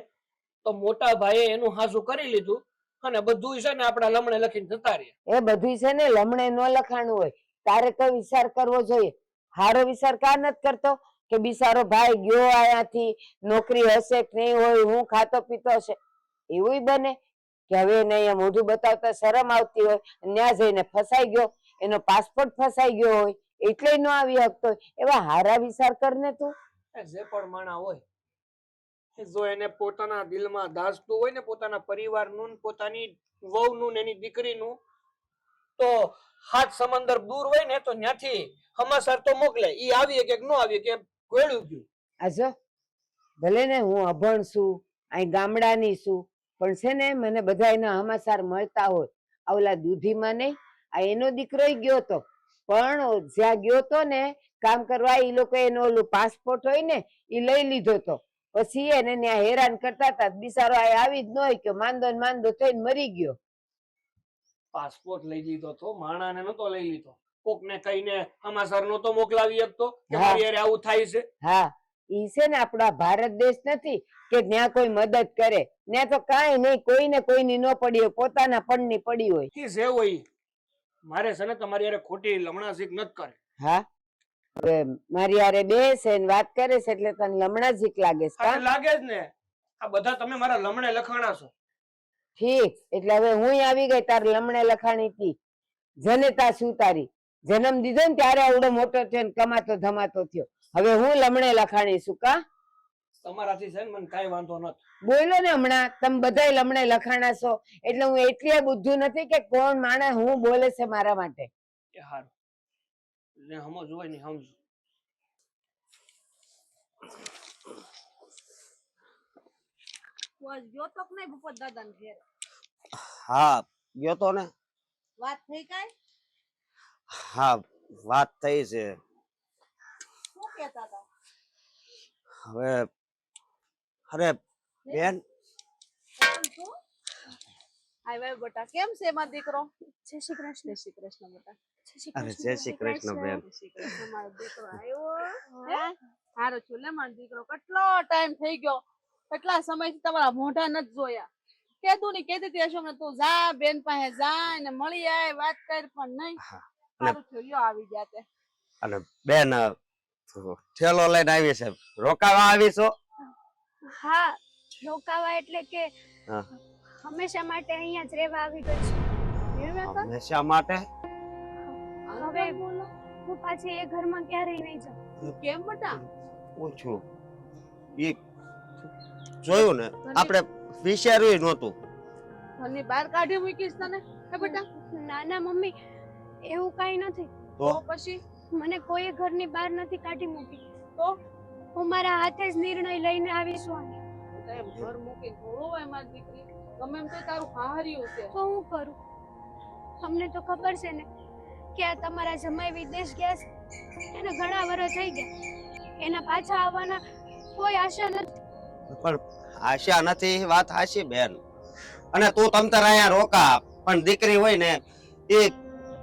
તો મોટા ભાઈએ એનું હાસું કરી લીધું અને બધું છે ને આપણા લમણે લખીને જતા રહ્યા. એ બધું છે ને લમણે ન લખાણું હોય. તારે કઈ વિચાર કરવો જોઈએ? હારો વિચાર કા નથી કરતો કે બિચારો ભાઈ ગયો આયાથી, નોકરી હશે કે નહીં હોય, હું ખાતો પીતો હશે? એવું બને કે હવે એને અહીંયા મોઢું બતાવતા શરમ આવતી હોય, ત્યાં જઈને ફસાઈ ગયો, એનો પાસપોર્ટ ફસાઈ ગયો હોય એટલે ન આવી શકતો હોય. એવા હારા વિચાર કરને તું. જે પણ માણા હોય, જો એને પોતાના દિલમાં દાઝતું હોય ને પોતાના પરિવારનું ને પોતાની વહુનું ને એની દીકરીનું, તો હાથ સમંદર દૂર હોય ને તો ત્યાંથી હમાસર તો મોકલે. ઈ આવીએ કે ન આવીએ કે ગોળ્યું ગયું. આજો ભલે ને હું અભણ છું, અહીં ગામડાની છું, પણ છે ને મને બધા એના હમાસાર મળતા હોય. આ ઓલા દૂધીમાં નહીં, આ એનો દીકરો ગયો તો, પણ જ્યાં ગયો તો ને કામ કરવા, એ લોકો એનો ઓલું પાસપોર્ટ હોય ને એ લઈ લીધો તો. પછી એને ત્યાં હેરાન કરતા હતા, બિચારો આ આવી જ ન હોય કે માંદો ને માંદો થઈને મરી ગયો. પાસપોર્ટ લઈ લીધો તો માણાને નતો લઈ લીધો, કોકને કહીને હમાસર નતો મોકલાવી શકતો કે હા. મારી હારે આવું થાય છે. હા, ઈ છે ને આપણા ભારત દેશ નથી કે ત્યાં કોઈ મદદ કરે. ત્યાં તો કાંઈ નહીં, કોઈને કોઈની ન પડી હોય, પોતાના પણની પડી હોય. ઈ જે હોય ઈ. મારે છે ને તમારી હારે ખોટી લમણાઝીક નથી કરે. હા, હવે મારી હારે બેસે ને વાત કરે છે એટલે તને લમણા જીક લાગે છે હા, કાં? લાગે જ ને. આ બધા તમે મારા લમણે લખાણા છો. ઠીક, એટલે હવે હું આવી ગઈ તાર લમણે લખાણી થી. જનેતા શું તારી? જન્મ દીધો ને ત્યારે આવડો મોટો થયો ને કમાતો ધમાતો થયો. હવે હું લમણે લખાણી છું કા? તમારાથી છે ને મને કાંઈ વાંધો નથી. બોલો ને હમણાં તમે બધાય લમણે લખાણા છો એટલે હું એટલી બુદ્ધુ નથી કે કોણ માણસ હું બોલે છે મારા માટે. એ હારું, જે સમજવું હોય ને સમજુ. તું આજ ગયો તો કે નહીં ભૂપત દાદાને ઘેર? હા, ગયો તો ને. વાત થઈ કાંઈ? હા, વાત થઈ છે. શું કહેતા હતા? હવે અરે બેન, પણ શું? આવ્યા બેટા, કેમ છે મારો દીકરો? જય શ્રી કૃષ્ણ. જય શ્રી કૃષ્ણ બેટા. અરે જય શ્રી કૃષ્ણ બેન. જય શ્રી કૃષ્ણ. મારો દીકરો આવ્યો. હે? હારો છું લે મારો દીકરો. કેટલો ટાઈમ થઈ ગયો, કેટલા સમયથી તમારા મોઢા નથી જોયા. કેતું ની કેતી હતી હશે તું જા બેન પાસે જા ને મળી આય વાત કર, પણ નહીં. સારું થયું લ્યો આવી ગયા તે. અને બેન ઠેલો લઈને આવી છે, રોકાવા આવી છો? હા, રોકાવા એટલે કે હા. હંમેશા માટે અહીંયા જ રહેવા આવી ગઈ છું. હંમેશા માટે? હવે હું પાછી એ ઘરમાં ક્યારેય નહીં જાઉં. કેમ બેટા? ઓછું ઈ જોયું ને, આપણે વિચાર્યું નહોતું. ઘરની બહાર કાઢી મૂકીશ તને હે બેટા? ના ના મમ્મી, એવું કાંઈ નથી. તો પછી મને કોઈ ઘરની બહાર નથી કાઢી મૂકી. તો હું મારા હાથે જ નિર્ણય લઈને આવી છું આને. એમ ઘર મૂકીને થોડું હોય મારી દીકરી, ગમે એમ તો તારું હાર્યું છે. તો હું કરું? તમને તો ખબર છે ને કે આ તમારા જમાઈ વિદેશ ગયા છે, એને ઘણા વર્ષ થઈ ગયા. એના પાછા આવવાના કોઈ આશા નથી. પણ આશા નથી વાત હાચી બેન. અને તું તમતાર અહીંયા રોકા, પણ દીકરી હોય ને એ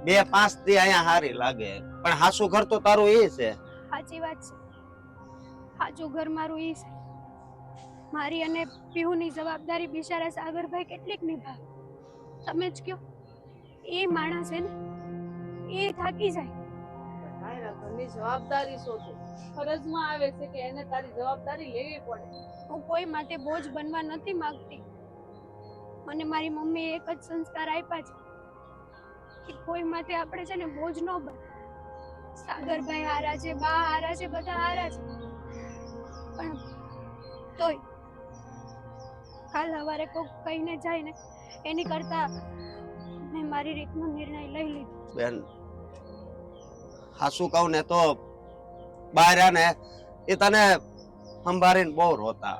2-5 દી અહીંયા હારી લાગે. પણ હાસુ ઘર તો તારું એ છે. સાચી વાત છે, સાચું ઘર મારું ઈ છે. મારી અને પીહુની જવાબદારી બિચારા સાગરભાઈ કેટલીક નિભાવે. તમે જ કયો, એ માણસ છે ને એ થાકી જાય. તારા ઘરની જવાબદારી શોધો, ફરજમાં આવે છે કે એને તારી જવાબદારી લેવી પડે. હું કોઈ માટે બોજ બનવા નથી માંગતી. મને મારી મમ્મીએ એક જ સંસ્કાર આપ્યા છે કે કોઈ માટે આપણે છે ને બોજ ન બને. સાગરભાઈ હારા છે, બા હારા છે, બધા હારા છે, પણ તોય કાલ સવારે કોક કહીને જાય ને એની કરતા મેં મારી રીતનો નિર્ણય લઈ લીધો. બેન હાસુ કહું ને તો બહાર ને એ તને સંભાળીને બહુ રોતા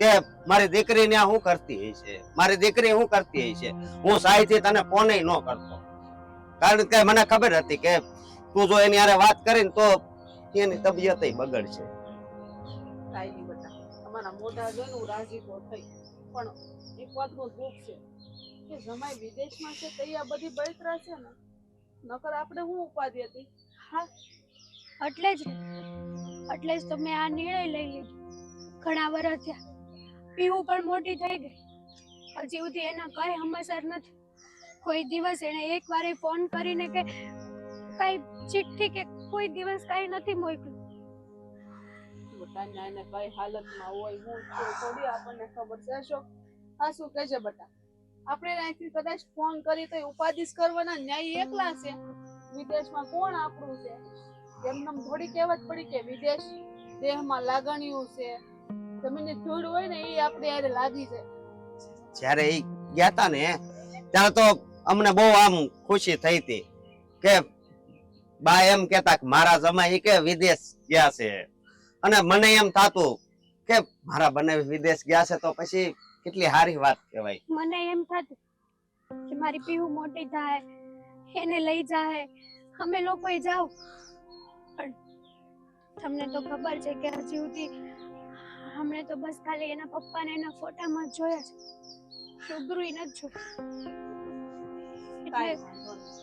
કે મારી દીકરી ને શું કરતી હશે, મારી દીકરી શું કરતી હશે. હું સાહીથી તને ફોન ન કરતો, કારણ કે મને ખબર હતી કે તું જો એની હારે વાત કરીને તો એની તબિયત બગડશે. કાંઈ નહીં બેટા, તમારા મોઢા જોઈને હું રાજી તો થઈ, પણ એક વાતનું દુઃખ છે કે જમાઈ વિદેશમાં છે તો આ બધી બળતરા છે ને, નકર આપણે શું ઉપાધિ હતી. હા, એટલે જ તો મેં આ નિર્ણય લઈ લીધો. ઘણા વર્ષ થયા, પીવું પણ મોટી થઈ ગઈ, હજી સુધી એના કઈ સમાચાર નથી. કોઈ દિવસ એને એક વાર ફોન કરીને કે કઈ ચિઠ્ઠી કે કોઈ દિવસ કઈ નથી મોકલ્યું. બેટા ન્યાયને કઈ હાલતમાં હોય હું થોડી આપણને ખબર છે. અશોક આ શું કહે છે બેટા, આપણે અહીંથી કદાચ ફોન કરી તો ઉપાધિ કરવાના, ન્યાય એકલા છે. વિદેશમાં કોણ આપણું છે? એમને થોડી કહેવત પડી કે વિદેશ દેહમાં લાગણીઓ છે, જમીનની ધૂળ હોય ને એ આપણે યારે લાગી જાય. જયારે એ ગયા તા ને ત્યારે તો અમને બહુ આમ ખુશી થઈ હતી કે બા એમ કેતા કે મારા જમાઈ કે વિદેશ ગયા છે, અને મને એમ થાતું કે મારા બંને વિદેશ ગયા છે તો પછી કેટલી સારી વાત કહેવાય. મને એમ થતું કે મારી પીવું મોટી થાય, એને લઈ જાય, અમે લોકો જાવ. પણ તમને તો ખબર છે કે હજી સુધી હમણે તો બસ ખાલી એના પપ્પાને એના ફોટામાં જ જોયા છે, રૂબરૂ નથી જોયું. કાંઈ વાંધો નહીં.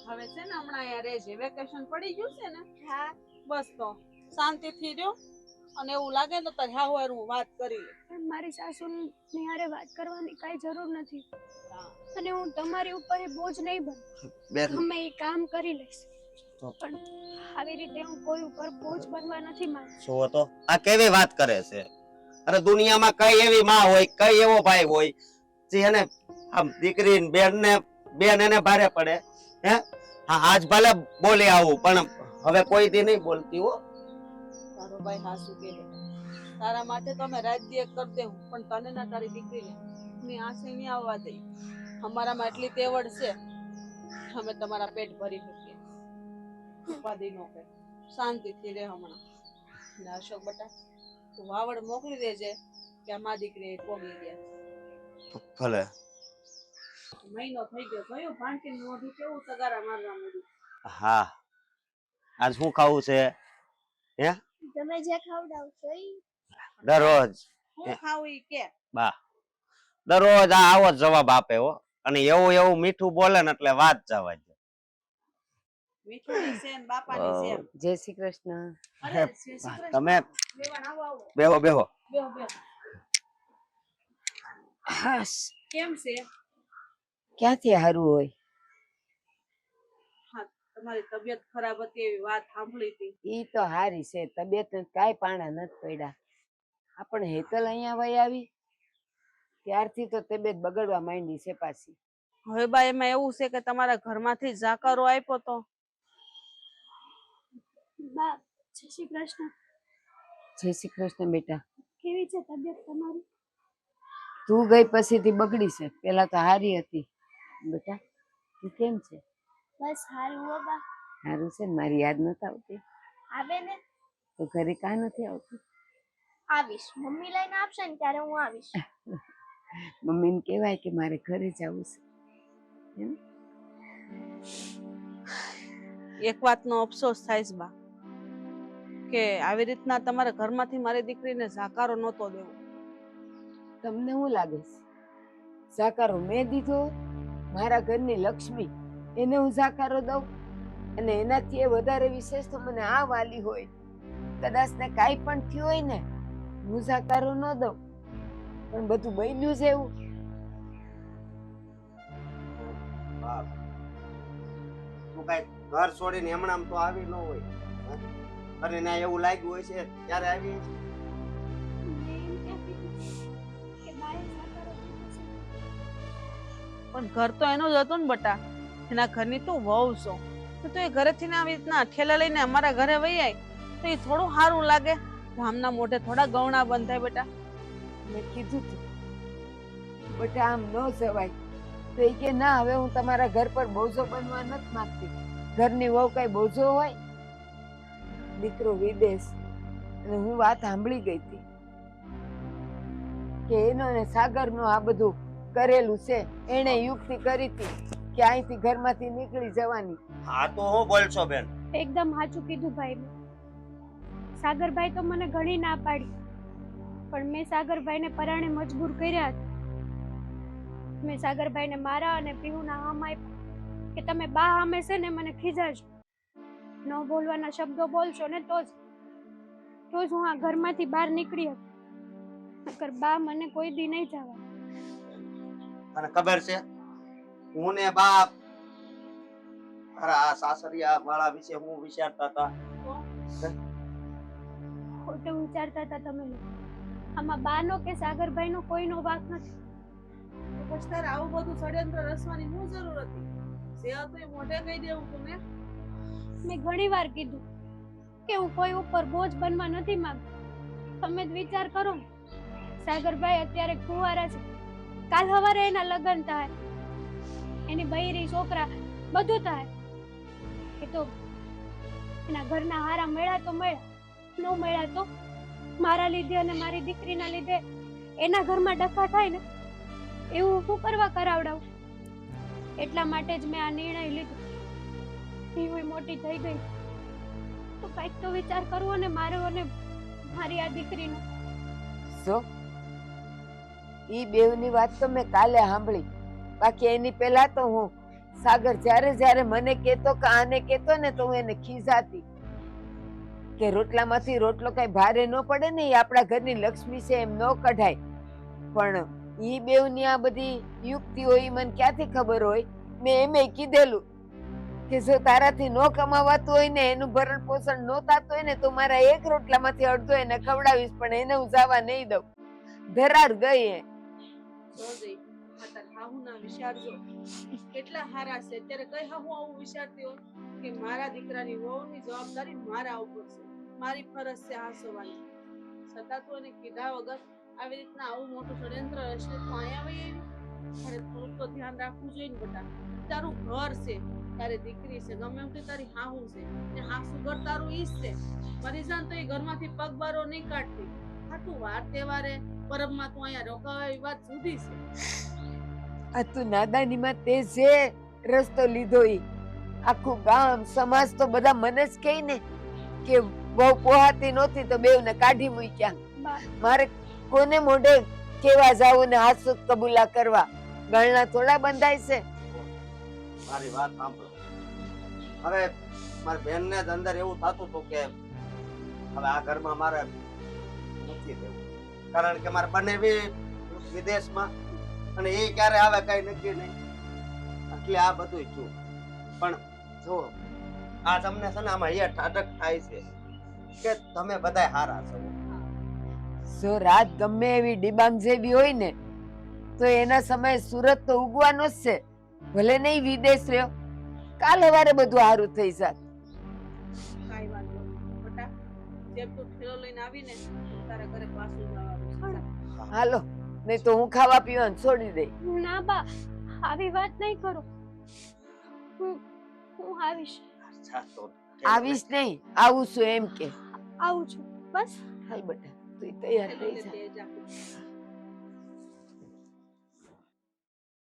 હવે છે ને હમણાં અહીંયા રહેજે, વેકેશન પડી ગયું છે ને. હા બસ તો શાંતિથી રહ્યો, અને એવું લાગે ને તો હા હું વાત કરી લે. પણ મારી સાસુની હારે વાત કરવાની કાંઈ જરૂર નથી, અને હું તમારી ઉપર બોજ નહીં બનું. બેન ગમે એ કામ કરી લઈશ, પણ આવી રીતે હું કોઈ ઉપર બોજ બનવા નથી માંગતી. શું તો આ કેવી વાત કરે છે? અરે દુનિયામાં કઈ એવી માં હોય, કઈ એવો ભાઈ હોય જે એને આમ દીકરી બેન એને ભારે પડે? હે હા, આજ ભલે બોલી આવું પણ હવે કોઈ દી નહીં બોલતી હો. તારો ભાઈ હાસુ કે તારા માટે તો અમે રાજ્ય કરી દેવું, પણ તને ના તારી દીકરીને ની આંસુ નહીં આવવા દઈ. અમારામાં એટલી તેવડ છે, અમે તમારા પેટ ભરી શકીએ. ઉપાધિ નો કર, શાંતિથી રહે હમણાં. ને અશોક બેટા તું વાવડ મોકલી દેજે કે આ મા દીકરી પોગી ગયા. ભલે. મહિનો થઈ ગયો, કયું ભાંટીને મોઢું કેવું તગારા મારવા મળ્યું. હા, આજ શું ખાવું છે? હે તમે જે ખવડાવશો ઈ. દરરોજ હું ખાવું ઈ કે બા દરરોજ આવો જ જવાબ આપે હો, અને એવું મીઠું બોલે ને એટલે વાત જવા દે. મીઠું છે ને બાપાની છે. જય શ્રી કૃષ્ણ. અરે શ્રી કૃષ્ણ. તમે લેવાન આવો આવો. બેહો બેહો. બેહો બેહો. હાશ, કેમ છે? ક્યાંથી હારું હોય? હા, તમારી તબિયત ખરાબ હતી એવી વાત સાંભળી હતી. ઈ તો હારી છે, તબિયત કાંઈ પાણા નથી પડ્યા. આપણે હેતલ અહીંયા વઈ આવી ત્યારથી તો તબિયત બગડવા માંડી છે પાછી. હવે બા એમાં એવું છે કે તમારા ઘરમાંથી જાકારો આપ્યો તો. બા, જય શ્રી કૃષ્ણ. જય શ્રી કૃષ્ણ બેટા. કેવી છે તબિયત તમારી? તું ગઈ પછીથી બગડી છે, પેલા તો હારી હતી. બેટા તું કેમ છે? બસ હારું હો બા. હારું છે ને? મારી યાદ નથી આવતી? આવે ને તો ઘરે કાં નથી આવતી? આવીશ, મમ્મી લઈને આપશે ને ત્યારે હું આવીશ. મમ્મીને કહેવાય કે મારે ઘરે જવું છે. એમ એક વાતનો અફસોસ થાય છે બા કે આવી રીતના તમારા ઘરમાંથી મારી દીકરીને જાકારો નહોતો દેવો. તમને શું લાગે છે જાકારો મેં દીધો? મારા ઘરની લક્ષ્મી એને હું જાકારો દઉં? અને એનાથી એ વધારે વિશેષ તો મને આ વાલી હોય, કદાચ ને કાંઈ પણ થયું હોય ને હું જાકારો ન દઉં, પણ બધું બન્યું છે એવું. તું કઈ ઘર છોડીને હમણાં તો આવી ન હોય, અને ના એવું લાગ્યું હોય છે ત્યારે આવી. પણ ઘર તો એનું જ હતું ને બટા, એના ઘરની તું વહુ છો તો એ ઘરેથી ને આવી રીતના ઠેલા લઈને અમારા ઘરે વહી આવી તો એ થોડું સારું લાગે. ગામના મોઢે થોડા ગૌણા બંધાય બેટા. મેં કીધું તું બેટા આમ ન જવાય, તો એ કે ના, હવે હું તમારા ઘર પર બોજો બનવા નથી માંગતી. ઘરની વહુ કઈ બોજો હોય? દીકરો વિદેશ, અને હું વાત સાંભળી ગઈ હતી કે એનો ને સાગરનો આ બધું કરેલું છે. એને યુક્તિ કરી હતી કે અહીંથી ઘરમાંથી નીકળી જવાની. હા તો હું બોલશો બેન? એકદમ સાચું કીધું ભાઈ. સાગરભાઈ તો મને ઘણી ના પાડી, પણ મેં સાગરભાઈને પરાણે મજબૂર કર્યા હતા. મેં સાગરભાઈને મારા અને પીહુના હામ આપ્યા કે તમે બા સામે છે ને મને ખીજાશો, ન બોલવાના શબ્દો બોલશો ને તો જ હું આ ઘરમાંથી બહાર નીકળી હતી. નકર બા મને કોઈ દી નહીં જવા. તને ખબર છે હું ને બાપ આ સાસરિયા વાળા વિશે હું વિચારતા હતા? ખોટું વિચારતા હતા તમે લોકો. આમાં બાનો કે સાગરભાઈનો કોઈનો વાંક નથી. તો પછી તારે આવું બધું ષડયંત્ર રચવાની શું જરૂર હતી? જે હતું એ મોઢે કહી દેવું તું ને. મેં ઘણી વાર કીધું કે હું કોઈ ઉપર બોજ બનવા નથી માંગતી. તમે જ વિચાર કરો ને, સાગરભાઈ અત્યારે કુંવારા છે, કાલ સવારે એના લગ્ન થાય, એની બૈરી છોકરા બધું થાય. એ તો એના ઘરના હારા મળ્યા તો મળ્યા, ન મળ્યા તો મારા લીધે અને મારી દીકરીના લીધે એના ઘરમાં ડખા થાય ને, એવું હું કરવા કરાવડાવું. એટલા માટે જ મેં આ નિર્ણય લીધો. હું મોટી થઈ ગઈ તો કંઈક તો વિચાર કરવો ને મારો અને મારી આ દીકરીનો. જો ઈ બેવની વાત તો મેં કાલે સાંભળી. બાકી એની પહેલા તો હું સાગર જ્યારે મને કહેતો કે આને કહેતો ને તો હું એને ખીજાતી કે રોટલામાંથી રોટલો કઈ ભારે ન પડે ને, એ આપણા ઘરની લક્ષ્મી છે એમ ન કઢાય. પણ ઈ બેવની આ બધી યુક્તિ હોય મને ક્યાંથી ખબર હોય? મેં એમે કીધેલું કે જો તારાથી ન કમાવાતું હોય ને, એનું ભરણ પોષણ ન થતું હોય ને, તો મારા એક રોટલામાંથી અડધો એને ખવડાવીશ, પણ એને હું જવા નહીં દઉં. ધરાર ગઈ હે. જોજે આ તાર હાહુના વિચારજો કેટલા હારા છે. અત્યારે કઈ હાહુ આવું વિચારતી હોય કે મારા દીકરાની વહુની જવાબદારી મારા ઉપર છે, મારી ફરજ છે હાસવાની. છતાં તું એને કીધા વગર આવી રીતના આવું મોટું ષડયંત્ર હશે તો અહીંયા આવી એવી. તારે થોડુંક તો ધ્યાન રાખવું જોઈએ ને બેટા. તારું ઘર છે, તારી દીકરી છે, ગમે એમ કે તારી હાહુ છે ને હાસુ ઘર તારું ઈ જ છે. મરી જાન તો એ ઘરમાંથી પગ બારો નહીં કાઢતી. આ તું વાર તહેવારે પરબમાં તું અહીંયા રોકાવા એવી વાત જુદી છે. આ તું નાદાનીમાં તે જે રસ્તો લીધો ઈ આખું ગામ સમાજ તો બધા મને જ કહે ને કે બહુ પોહાતી નહોતી તો બેવને કાઢી મૂક્યા. મારે કોને મોઢે કેવા જાવું ને હાથ કબૂલા કરવા? ગળના થોડા બંધાય છે. મારી વાત સાંભળો. હવે મારી બેનને જ અંદર એવું થતું હતું કે હવે આ ઘરમાં મારે નથી રહેવું, કારણ કે મારે બંને વિદેશમાં અને એ ક્યારે આવે કઈ નક્કી નહીં. એટલે આ બધું છું. પણ જો આ તમને છે ને આમાં એ ઠાડક થાય છે કે તમે બધા હારા છો. જો રાત ગમે એવી ડિબાંગ જેવી હોય ને તો એના સમયે સુરત તો ઉગવાનો જ છે. ભલે નહીં વિદેશ રહ્યો, કાલે વારે બધું સારું થઈ જાત. કાઈ વાત નહીં બેટા. જેમ તું ઠેલો લઈને આવીને તારા ઘરે પાછું જવાનું છે. હાલો, નહીં તો હું ખાવા પીવાનું છોડી દઈ. ના બા, આવી વાત નહીં કરો. હું આવીશ. આવીશ નહીં, આવું છું એમ કે. આવું છું બસ. હાલ બેટા, તું તૈયાર થઈ જા. તે જા.